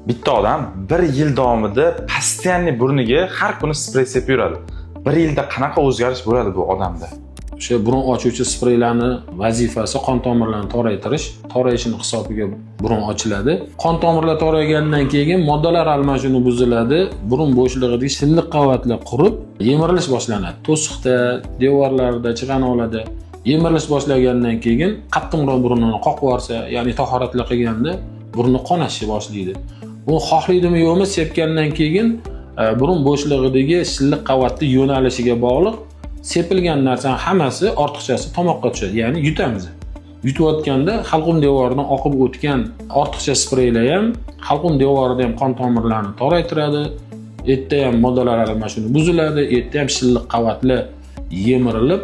Bitta odam 1 yil davomida постоянный burniga har kuni sprey sepib yuradi. 1 yilda qanaqa o'zgarish bo'ladi bu odamda? O'sha burun ochuvchi spreylarni vazifasi qon tomirlarini toraytirish. Torayishning hisobiga burun ochiladi. Qon tomirlar toraygandan keyin moddalar almashinuvi buziladi. Burun bo'shlig'idagi silliq qavatlar qurib, yemirilish boshlanadi. To'siqda, devorlarda, chig'anoqlarda yemirilish boshlagandan keyin qattiqroq burnini qoqib yuborsa, ya'ni tahoratlar qilganda burni qonashni boshlaydi. Bu xohlaydimi yo'qmi sepgandan keyin burun bo'shlig'idagi silliq qavatning yo'nalishiga bog'liq sepilgan narsaning hammasi ortiqchasi tomoqqa tushadi, ya'ni yutamiz. Yutayotganda halqum devoridan oqib o'tgan ortiqcha spreylar ham halqum devorida ham qon tomirlarini toraytiradi. Erta ham moddalar almashinuvi buziladi, erta ham silliq qavatlar yemirilib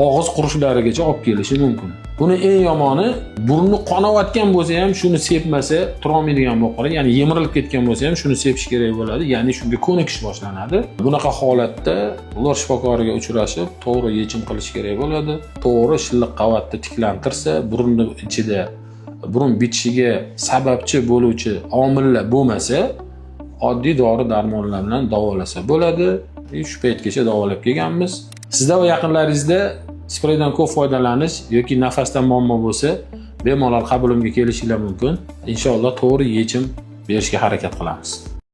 og'iz qurishlarigacha olib kelishi mumkin. Buni eng yomoni burni qonayotgan bo'lsa ham shuni sepmasa turolmaydigan bo'lib qoladi. Ya'ni yemirilib ketgan bo'lsa ham shuni sepish kerak bo'ladi. Ya'ni shunga ko'nikish boshlanadi. Bunaqa holatda ular shifokoriga uchrashib, to'g'ri yechim qilish kerak bo'ladi. To'g'ri silliq qavatni tiklantirsa, burunning ichida burun bitishiga sababchi bo'luvchi omillar bo'lmasa, oddiy dori-darmonlar bilan davolasa bo'ladi. Shu paytgacha davolab kelganmiz. Sizda va yaqinlaringizda spreydan ko'p foydalanish yoki nafasdan muammo bo'lsa, bemalol qabulimga kelishinglar mumkin. Inshaalloh to'g'ri yechim berishga harakat qilamiz.